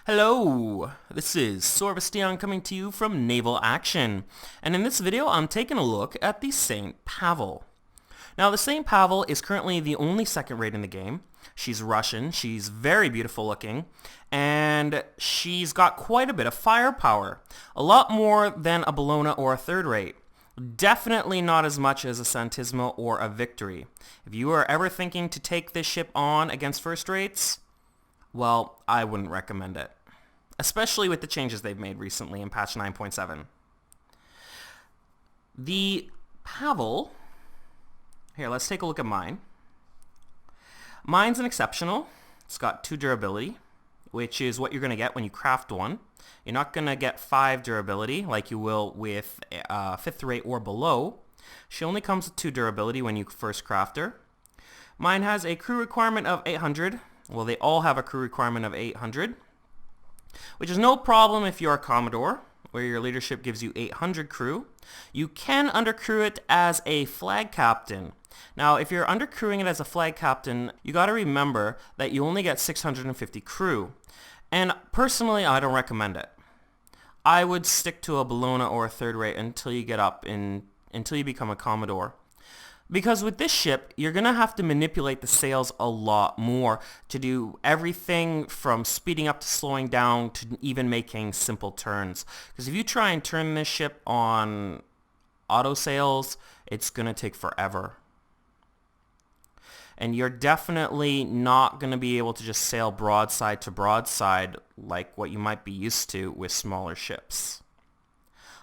Hello, this is Sorvesteon coming to you from Naval Action, and in this video I'm taking a look at the St. Pavel. Now the St. Pavel is currently the only second rate in the game. She's Russian, she's very beautiful looking, and she's got quite a bit of firepower. A lot more than a Bologna or a third rate. Definitely not as much as a Santismo or a Victory. If you are ever thinking to take this ship on against first rates, well, I wouldn't recommend it, especially with the changes they've made recently in patch 9.7. The Pavel, here, let's take a look at mine. Mine's an exceptional. It's got 2 durability, which is what you're going to get when you craft one. You're not going to get 5 durability like you will with 5th rate or below. She only comes with 2 durability when you first craft her. Mine has a crew requirement of 800. Well, they all have a crew requirement of 800, which is no problem if you're a Commodore, where your leadership gives you 800 crew. You can undercrew it as a flag captain. Now, if you're undercrewing it as a flag captain, you got to remember that you only get 650 crew. And personally, I don't recommend it. I would stick to a Bologna or a third rate until you become a Commodore. Because with this ship, you're going to have to manipulate the sails a lot more to do everything from speeding up to slowing down to even making simple turns. Because if you try and turn this ship on auto sails, it's going to take forever. And you're definitely not going to be able to just sail broadside to broadside like what you might be used to with smaller ships.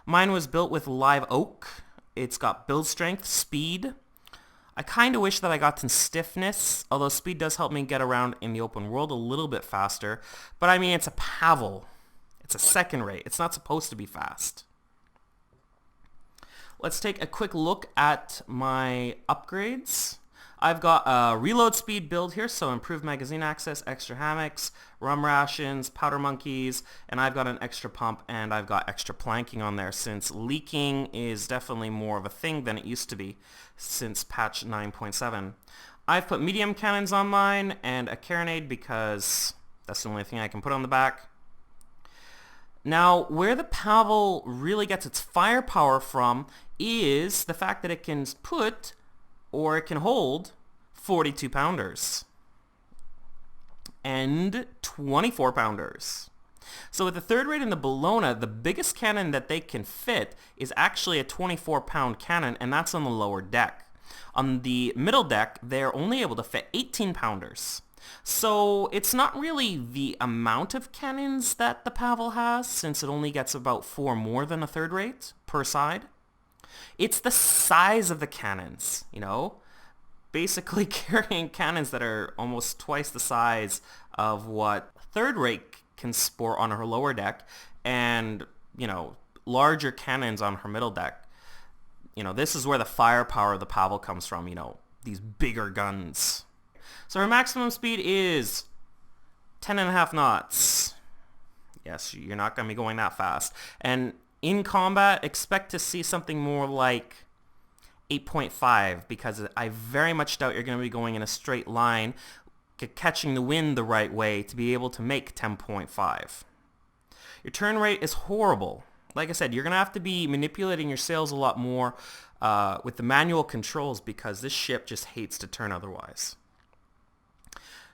Mine was built with live oak. It's got build strength, speed. I kind of wish that I got some stiffness, although speed does help me get around in the open world a little bit faster. But I mean, it's a Pavel. It's a second rate. It's not supposed to be fast. Let's take a quick look at my upgrades. I've got a reload speed build here, so improved magazine access, extra hammocks, rum rations, powder monkeys, and I've got an extra pump and I've got extra planking on there since leaking is definitely more of a thing than it used to be since patch 9.7. I've put medium cannons on mine and a carronade because that's the only thing I can put on the back. Now, where the Pavel really gets its firepower from is the fact that it can put or it can hold 42 pounders and 24 pounders. So with the third rate in the Bologna, the biggest cannon that they can fit is actually a 24 pound cannon, and that's on the lower deck. On the middle deck, they're only able to fit 18 pounders. So it's not really the amount of cannons that the Pavel has, since it only gets about 4 more than a third rate per side. It's the size of the cannons, you know, basically carrying cannons that are almost twice the size of what third rate can sport on her lower deck and, you know, larger cannons on her middle deck. You know, this is where the firepower of the Pavel comes from, you know, these bigger guns. So her maximum speed is 10.5 knots. Yes, you're not going to be going that fast. And in combat, expect to see something more like 8.5 because I very much doubt you're going to be going in a straight line, catching the wind the right way to be able to make 10.5. Your turn rate is horrible. Like I said, you're going to have to be manipulating your sails a lot more with the manual controls because this ship just hates to turn otherwise.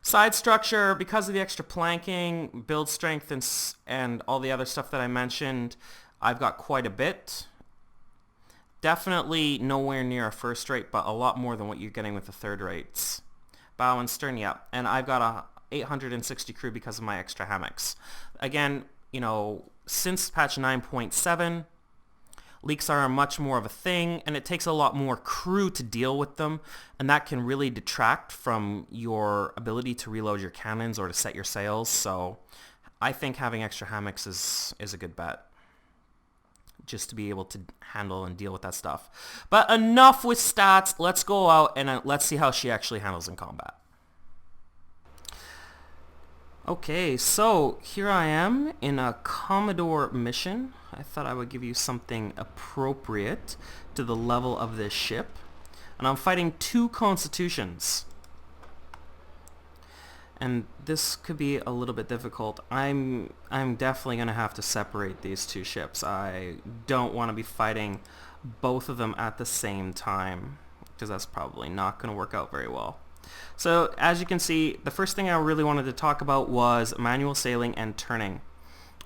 Side structure, because of the extra planking, build strength, and all the other stuff that I mentioned, I've got quite a bit. Definitely nowhere near a first rate, but a lot more than what you're getting with the third rates. Bow and stern, yeah. And I've got a 860 crew because of my extra hammocks. Again, you know, since patch 9.7, leaks are much more of a thing, and it takes a lot more crew to deal with them, and that can really detract from your ability to reload your cannons or to set your sails. So I think having extra hammocks is a good bet, just to be able to handle and deal with that stuff. But enough with stats. Let's go out and let's see how she actually handles in combat. Okay, so here I am in a Commodore mission. I thought I would give you something appropriate to the level of this ship. And I'm fighting 2 Constitutions. And this could be a little bit difficult. I'm definitely going to have to separate these two ships. I don't want to be fighting both of them at the same time, because that's probably not going to work out very well. So as you can see, the first thing I really wanted to talk about was manual sailing and turning.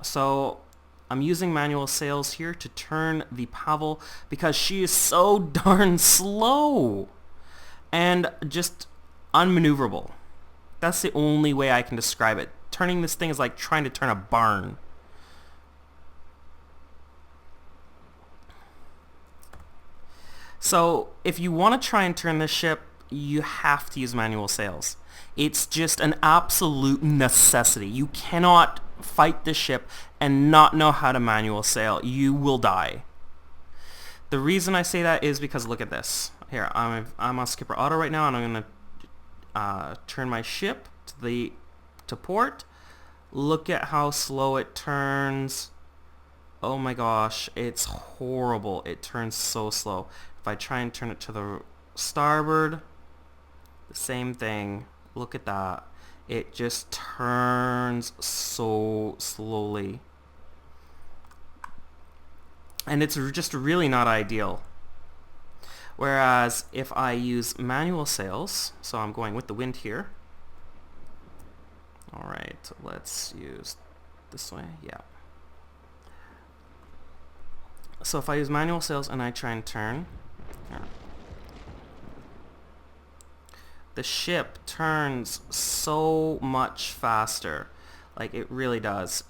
So I'm using manual sails here to turn the Pavel because she is so darn slow and just unmaneuverable. That's the only way I can describe it. Turning this thing is like trying to turn a barn. So if you want to try and turn this ship, you have to use manual sails. It's just an absolute necessity. You cannot fight this ship and not know how to manual sail. You will die. The reason I say that is because look at this. Here, I'm on skipper auto right now, and I'm going to turn my ship to port. Look at how slow it turns. Oh my gosh, it's horrible. It turns so slow. If I try and turn it to the starboard, the same thing. Look at that. It just turns so slowly. And it's just really not ideal. Whereas if I use manual sails, so I'm going with the wind here. Alright, let's use this way, yeah. So if I use manual sails and I try and turn, here, the ship turns so much faster. Like, it really does.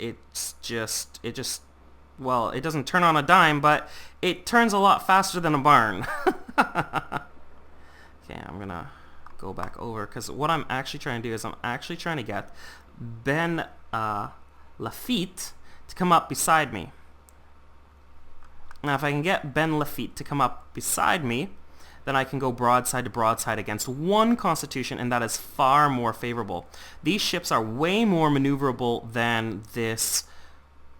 Well, it doesn't turn on a dime, but it turns a lot faster than a barn. Okay, I'm gonna go back over, because what I'm actually trying to do is I'm actually trying to get Ben Lafitte to come up beside me. Now, if I can get Ben Lafitte to come up beside me, then I can go broadside to broadside against one Constitution, and that is far more favorable. These ships are way more maneuverable than this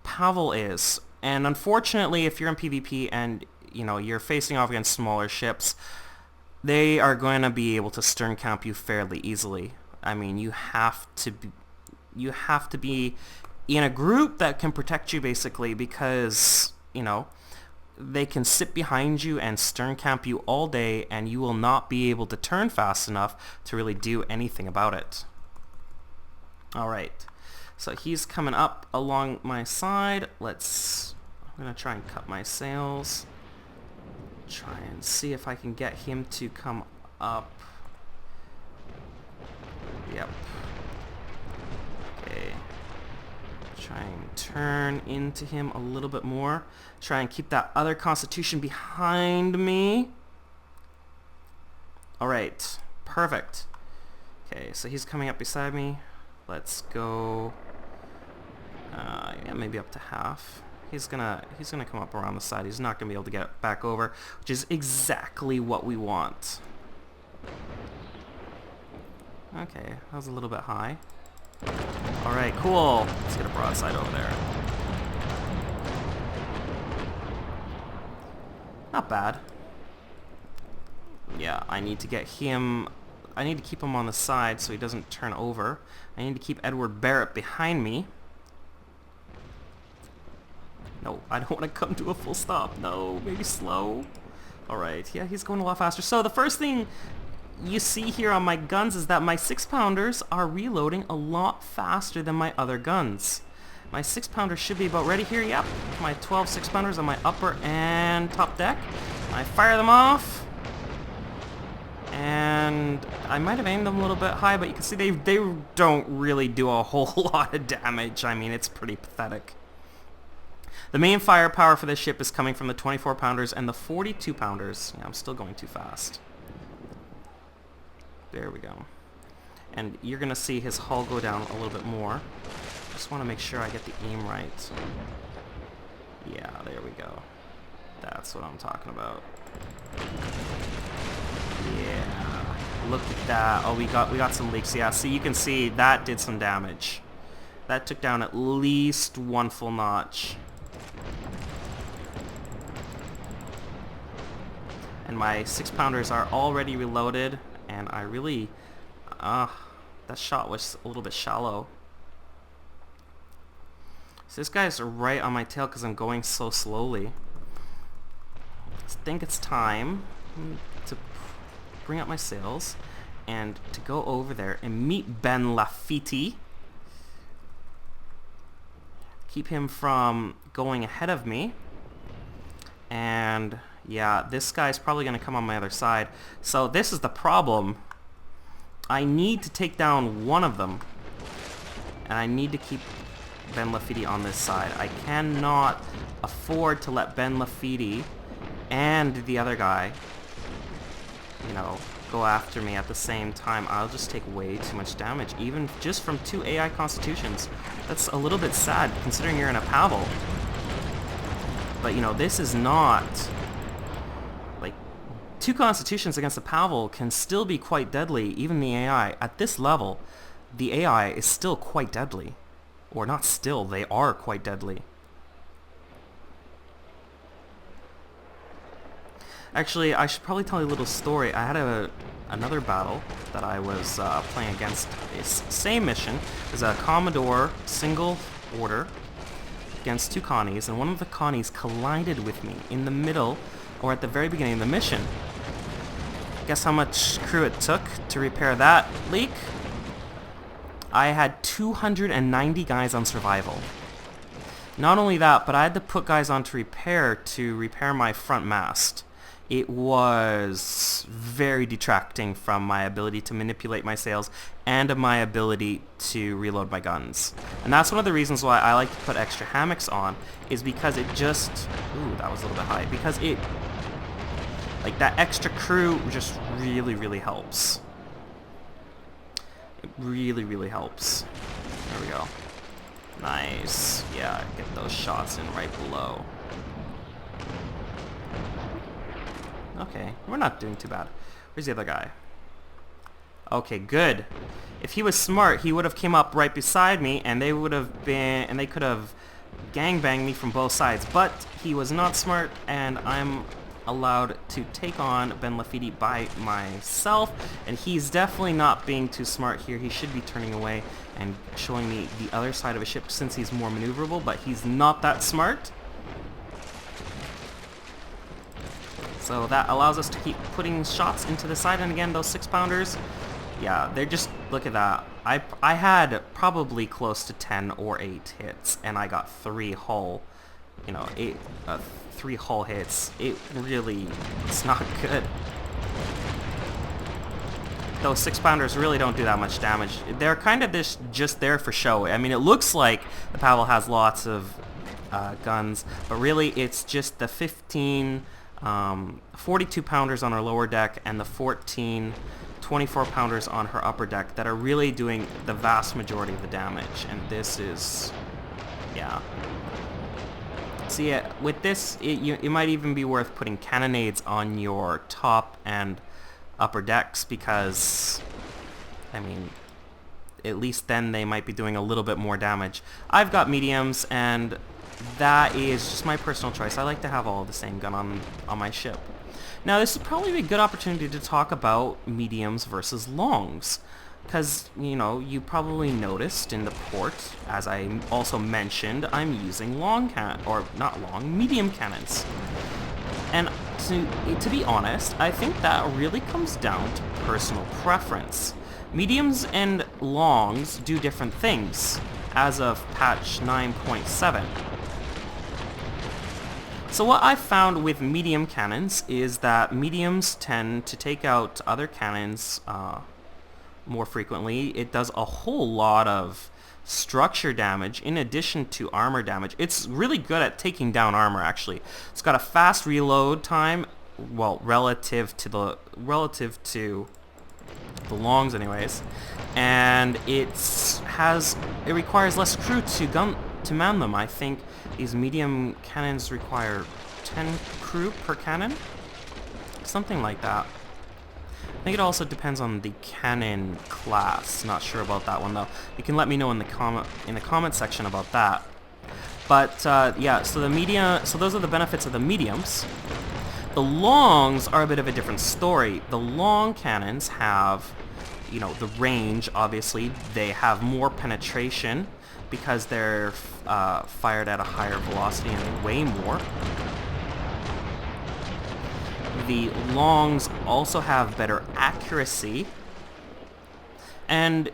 Pavel is. And unfortunately, if you're in PvP and you're facing off against smaller ships, they are going to be able to stern camp you fairly easily. I mean, you have to be in a group that can protect you, basically, because they can sit behind you and stern camp you all day, and you will not be able to turn fast enough to really do anything about it. Alright, so he's coming up along my side. I'm going to try and cut my sails. Try and see if I can get him to come up. Yep. Okay. Try and turn into him a little bit more. Try and keep that other Constitution behind me. Alright, perfect. Okay, so he's coming up beside me. Let's go, yeah, maybe up to half. He's gonna come up around the side. He's not gonna be able to get back over, which is exactly what we want. Okay, that was a little bit high. Alright, cool. Let's get a broadside over there. Not bad. Yeah, I need to get him... I need to keep him on the side so he doesn't turn over. I need to keep Edward Barrett behind me. No, I don't want to come to a full stop. No, maybe slow. Alright, yeah, he's going a lot faster. So the first thing you see here on my guns is that my 6-pounders are reloading a lot faster than my other guns. My 6-pounder should be about ready here. Yep, my 12 6-pounders on my upper and top deck. I fire them off. And I might have aimed them a little bit high, but you can see they don't really do a whole lot of damage. I mean, it's pretty pathetic. The main firepower for this ship is coming from the 24-pounders and the 42-pounders. Yeah, I'm still going too fast. There we go. And you're going to see his hull go down a little bit more. Just want to make sure I get the aim right. Yeah, there we go. That's what I'm talking about. Yeah, look at that. Oh, we got some leaks. Yeah, so you can see that did some damage. That took down at least one full notch. And my 6-pounders are already reloaded, and I really, that shot was a little bit shallow. So this guy's right on my tail because I'm going so slowly. I think it's time to bring up my sails and to go over there and meet Ben Lafitte. Keep him from going ahead of me. And yeah, this guy's probably going to come on my other side. So this is the problem. I need to take down one of them. And I need to keep Ben Lafitte on this side. I cannot afford to let Ben Lafitte and the other guy, you know, go after me at the same time. I'll just take way too much damage, even just from 2 AI constitutions. That's a little bit sad, considering you're in a Pavel. But, you know, this is not... Like, 2 constitutions against a Pavel can still be quite deadly, even the AI. At this level, the AI is still quite deadly. Or not still, they are quite deadly. Actually, I should probably tell you a little story. I had another battle that I was playing against. This same mission. It was a Commodore single order against 2 Connies, and one of the Connies collided with me in the middle, or at the very beginning of the mission. Guess how much crew it took to repair that leak? I had 290 guys on survival. Not only that, but I had to put guys on to repair my front mast. It was very detracting from my ability to manipulate my sails and of my ability to reload my guns. And that's one of the reasons why I like to put extra hammocks on, is because it just... Ooh, that was a little bit high. Because it... Like, that extra crew just really, really helps. It really, really helps. There we go. Nice. Yeah, get those shots in right below. Okay, we're not doing too bad. Where's the other guy? Okay, good. If he was smart, he would have came up right beside me, and they would have been, and they could have gangbanged me from both sides. But he was not smart, and I'm allowed to take on Ben Lafitte by myself, and he's definitely not being too smart here. He should be turning away and showing me the other side of a ship since he's more maneuverable, but he's not that smart. So that allows us to keep putting shots into the side, and again, those 6-pounders, yeah, they're just, look at that. I had probably close to 10 or 8 hits, and I got 3 hull, you know, 3 hull hits. It really, it's not good. Those 6-pounders really don't do that much damage. They're kind of just there for show. I mean, it looks like the Pavel has lots of guns, but really it's just the 42-pounders on her lower deck and the 14 24-pounders on her upper deck that are really doing the vast majority of the damage. And this is, yeah. See, with this, it might even be worth putting cannonades on your top and upper decks because, I mean, at least then they might be doing a little bit more damage. I've got mediums, and that is just my personal choice. I like to have all the same gun on my ship. Now, this would probably be a good opportunity to talk about mediums versus longs. Because, you know, you probably noticed in the port, as I also mentioned, I'm using medium cannons. And to be honest, I think that really comes down to personal preference. Mediums and longs do different things, as of patch 9.7. So what I've found with medium cannons is that mediums tend to take out other cannons more frequently. It does a whole lot of structure damage in addition to armor damage. It's really good at taking down armor, actually. It's got a fast reload time, well, relative to the longs anyways, and it requires less crew to man them. I think these medium cannons require 10 crew per cannon, something like that. I think it also depends on the cannon class. Not sure about that one though. You can let me know in the comment section about that. But yeah, so those are the benefits of the mediums. The longs are a bit of a different story. The long cannons have you know, the range, obviously, they have more penetration because they're fired at a higher velocity and weigh more. The longs also have better accuracy. And,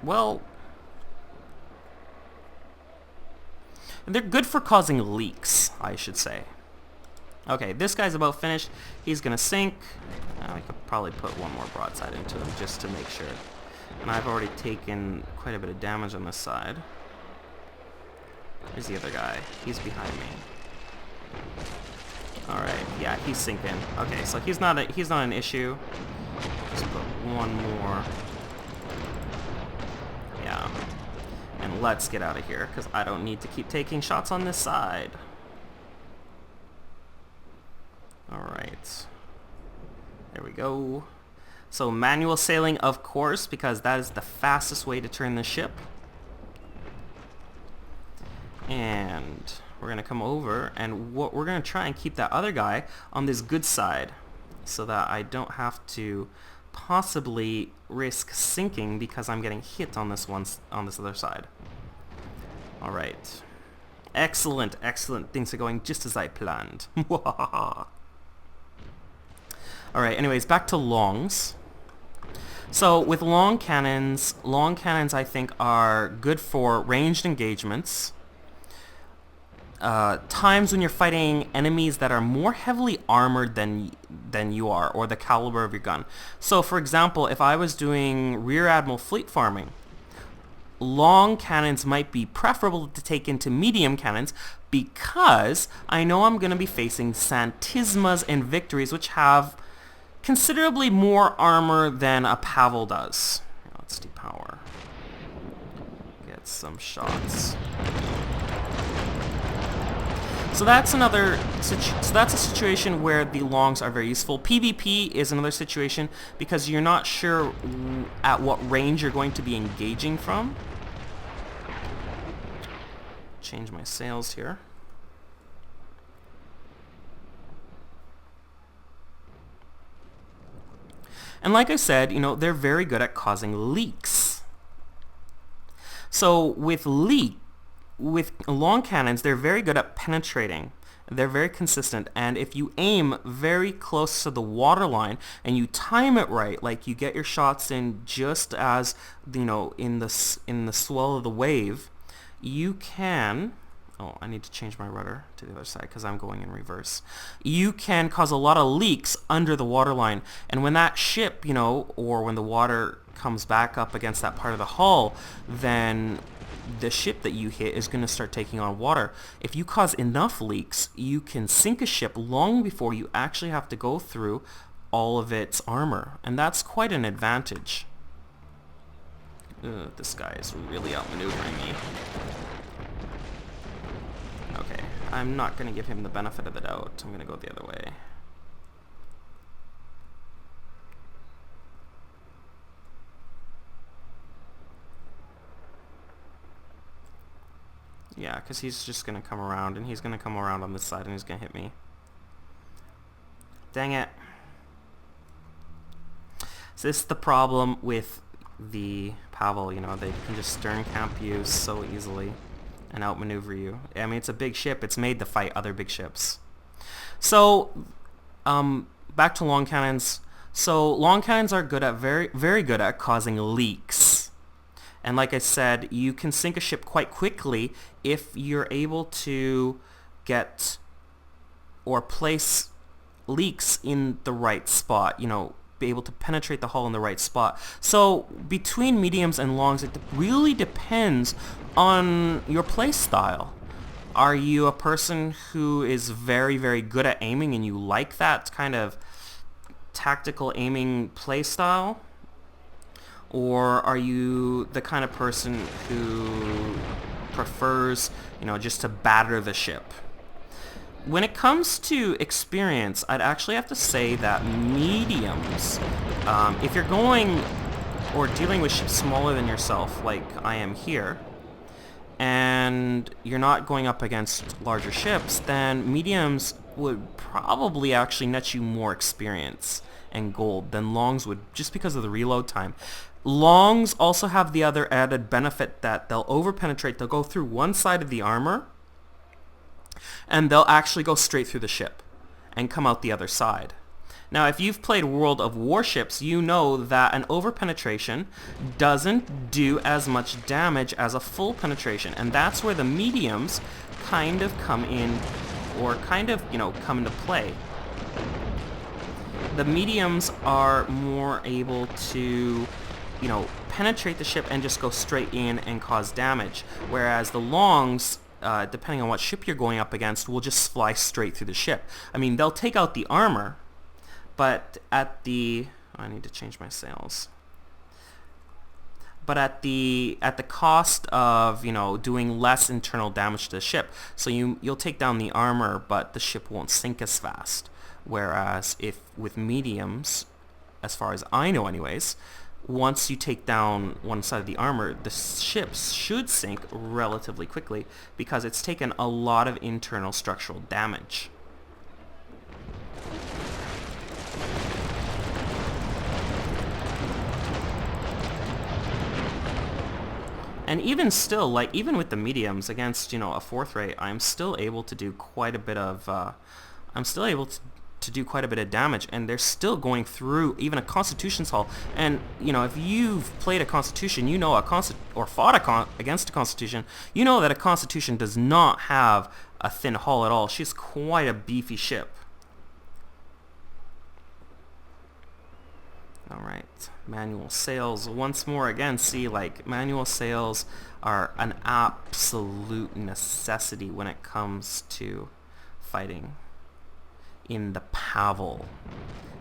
well, they're good for causing leaks, I should say. Okay, this guy's about finished. He's gonna sink. I could probably put one more broadside into him just to make sure. And I've already taken quite a bit of damage on this side. Where's the other guy? He's behind me. Alright, yeah, he's sinking. Okay, so he's not an issue. Just put one more. Yeah. And let's get out of here, because I don't need to keep taking shots on this side. Alright. There we go. So manual sailing, of course, because that is the fastest way to turn the ship. And we're going to come over, and we're going to try and keep that other guy on this good side so that I don't have to possibly risk sinking because I'm getting hit on this other side. All right. Excellent, excellent. Things are going just as I planned. All right, anyways, back to longs. So with long cannons I think are good for ranged engagements. Times when you're fighting enemies that are more heavily armored than you are, or the caliber of your gun. So for example, if I was doing Rear Admiral fleet farming, long cannons might be preferable to take into medium cannons because I know I'm going to be facing Santismas and Victories, which have considerably more armor than a Pavel does. Let's depower. Get some shots. So that's a situation where the longs are very useful. PvP is another situation because you're not sure at what range you're going to be engaging from. Change my sails here. And like I said, you know, they're very good at causing leaks. So with long cannons, they're very good at penetrating. They're very consistent, and if you aim very close to the waterline and you time it right, like you get your shots in just as, you know, in the swell of the wave, you can... Oh, I need to change my rudder to the other side because I'm going in reverse. You can cause a lot of leaks under the waterline, and when that ship, you know, or when the water comes back up against that part of the hull, then the ship that you hit is going to start taking on water. If you cause enough leaks, you can sink a ship long before you actually have to go through all of its armor, and that's quite an advantage. This guy is really outmaneuvering me. Okay, I'm not going to give him the benefit of the doubt. I'm going to go the other way. Yeah, because he's just going to come around, and he's going to come around on this side, and he's going to hit me. Dang it. So this is the problem with the Pavel, you know, they can just stern camp you so easily and outmaneuver you. I mean, it's a big ship. It's made to fight other big ships. So, back to long cannons. So, long cannons are good at very good at causing leaks. And like I said, you can sink a ship quite quickly if you're able to get or place leaks in the right spot, you know, be able to penetrate the hull in the right spot. So between mediums and longs, it really depends on your play style. Are you a person who is very good at aiming and you like that kind of tactical aiming play style? Or are you the kind of person who prefers, you know, just to batter the ship? When it comes to experience, I'd actually have to say that mediums, if you're going or dealing with ships smaller than yourself, like I am here, and you're not going up against larger ships, then mediums would probably actually net you more experience and gold than longs would, just because of the reload time. Longs also have the other added benefit that they'll overpenetrate. They'll go through one side of the armor, and they'll actually go straight through the ship and come out the other side. Now, if you've played World of Warships, you know that an overpenetration doesn't do as much damage as a full penetration, and that's where the mediums kind of come in, or kind of, come into play. The mediums are more able to, penetrate the ship and just go straight in and cause damage, whereas the longs, depending on what ship you're going up against, will just fly straight through the ship. I mean, they'll take out the armor, but at the... I need to change my sails. But at the cost of, doing less internal damage to the ship. So you'll take down the armor, but the ship won't sink as fast. Whereas if with mediums, as far as I know anyways, once you take down one side of the armor, the ships should sink relatively quickly because it's taken a lot of internal structural damage. And even still, even with the mediums against, a fourth rate, I'm still able to do quite a bit of, to do quite a bit of damage, and they're still going through even a Constitution's hull. And if you've played a Constitution, or fought against a Constitution, you know that a Constitution does not have a thin hull at all. She's quite a beefy ship. Alright, manual sails once more. Again, see, manual sails are an absolute necessity when it comes to fighting in the Pavel.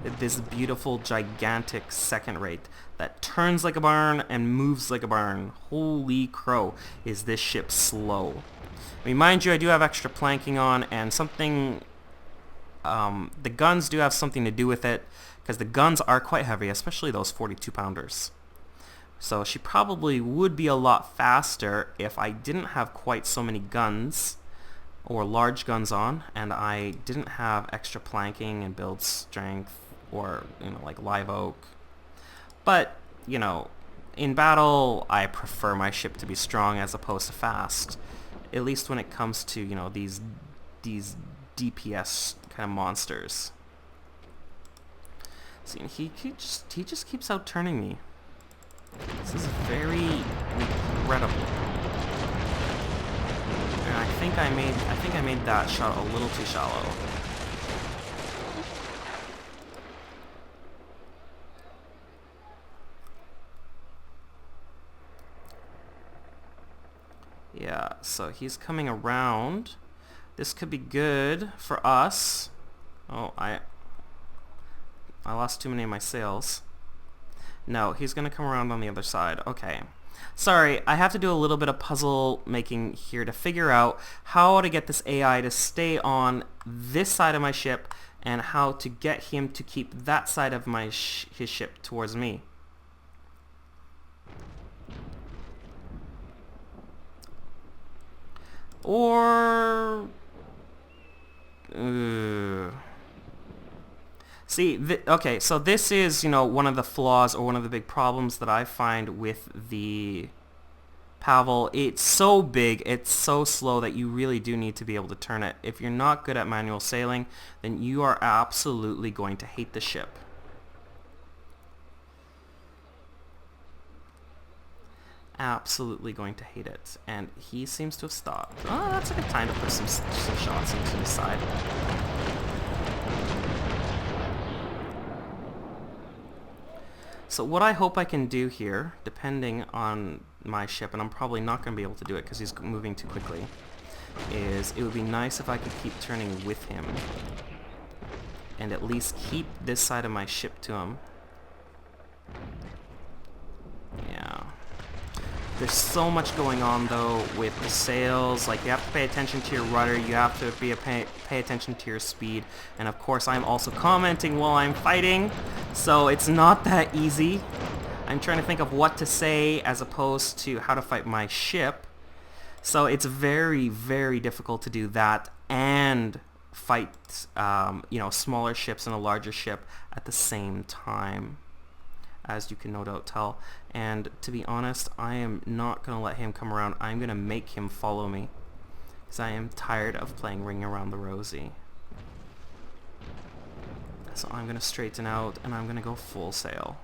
This beautiful, gigantic second rate that turns like a barn and moves like a barn. Holy crow, is this ship slow. I mean, mind you, I do have extra planking on, and something... the guns do have something to do with it, because the guns are quite heavy, especially those 42-pounders. So she probably would be a lot faster if I didn't have quite so many guns, or large guns on, and I didn't have extra planking and build strength, or, live oak. But, in battle, I prefer my ship to be strong as opposed to fast. At least when it comes to, these DPS kind of monsters. See, and he just keeps out-turning me. This is very incredible. And I think I made that shot a little too shallow. Yeah, so he's coming around. This could be good for us. Oh, I lost too many of my sails. No, he's going to come around on the other side. Okay. Sorry, I have to do a little bit of puzzle making here to figure out how to get this AI to stay on this side of my ship and how to get him to keep that side of my his ship towards me. Or... See, okay, so this is, one of the flaws or one of the big problems that I find with the Pavel. It's so big, it's so slow that you really do need to be able to turn it. If you're not good at manual sailing, then you are absolutely going to hate the ship. Absolutely going to hate it. And he seems to have stopped. Oh, that's a good time to put some shots into the side. So what I hope I can do here, depending on my ship, and I'm probably not going to be able to do it because he's moving too quickly, is it would be nice if I could keep turning with him and at least keep this side of my ship to him. Yeah. There's so much going on though with the sails. You have to pay attention to your rudder, you have to pay attention to your speed, and of course I'm also commenting while I'm fighting, so it's not that easy. I'm trying to think of what to say as opposed to how to fight my ship. So it's very, very difficult to do that and fight, smaller ships and a larger ship at the same time, as you can no doubt tell. And to be honest, I am not going to let him come around. I'm going to make him follow me, because I am tired of playing Ring Around the Rosie. So I'm going to straighten out, and I'm going to go full sail.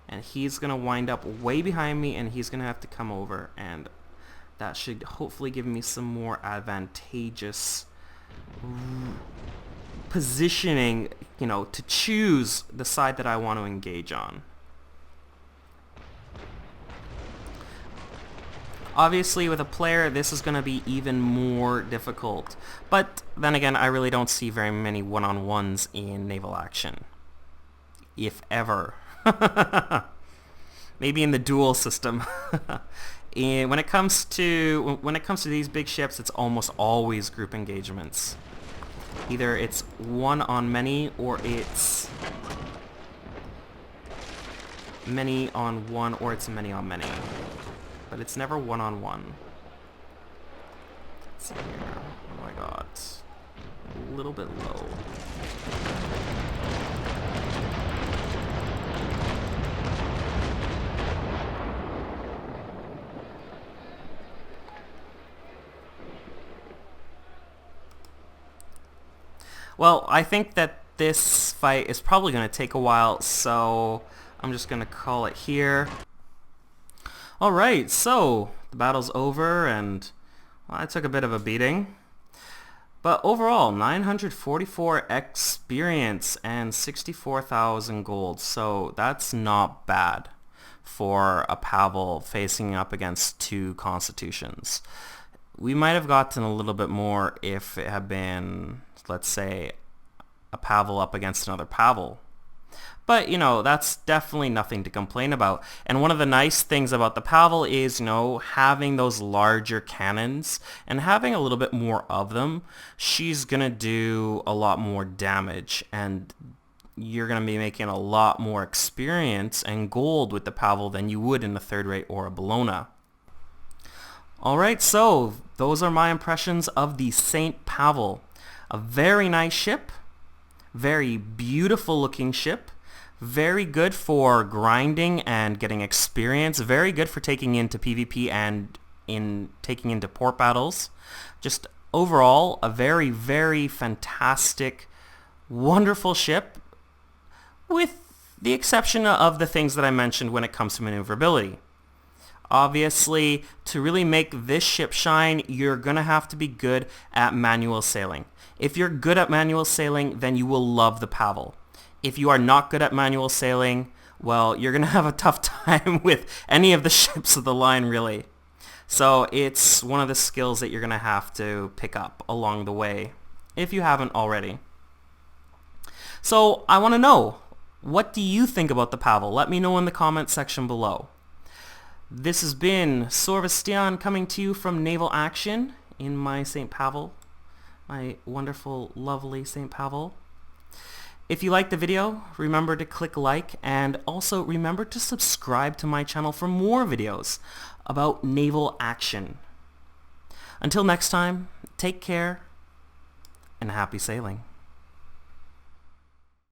And he's going to wind up way behind me, and he's going to have to come over, and that should hopefully give me some more advantageous positioning, to choose the side that I want to engage on. Obviously, with a player, this is going to be even more difficult. But then again, I really don't see very many one-on-ones in Naval Action, if ever. Maybe in the duel system. And when it comes to these big ships, it's almost always group engagements. Either it's one on many, or it's many on one, or it's many on many. But it's never one on one. Let's see here. What do I got? A little bit low. Well, I think that this fight is probably going to take a while, so I'm just going to call it here. Alright, so the battle's over, and well, I took a bit of a beating. But overall, 944 experience and 64,000 gold, so that's not bad for a Pavel facing up against 2 Constitutions. We might have gotten a little bit more if it had been, let's say, a Pavel up against another Pavel. But, that's definitely nothing to complain about. And one of the nice things about the Pavel is, having those larger cannons and having a little bit more of them. She's going to do a lot more damage, and you're going to be making a lot more experience and gold with the Pavel than you would in a third rate or a Bologna. Alright, so those are my impressions of the St. Pavel. A very nice ship, very beautiful looking ship, very good for grinding and getting experience, very good for taking into PvP and taking into port battles. Just overall, a very, very fantastic, wonderful ship, with the exception of the things that I mentioned when it comes to maneuverability. Obviously, to really make this ship shine, you're going to have to be good at manual sailing. If you're good at manual sailing, then you will love the Pavel. If you are not good at manual sailing, well, you're going to have a tough time with any of the ships of the line, really. So it's one of the skills that you're going to have to pick up along the way, if you haven't already. So I want to know, what do you think about the Pavel? Let me know in the comment section below. This has been Sorvesteon coming to you from Naval Action in my St. Pavel, my wonderful, lovely St. Pavel. If you liked the video, remember to click like, and also remember to subscribe to my channel for more videos about Naval Action. Until next time, take care and happy sailing.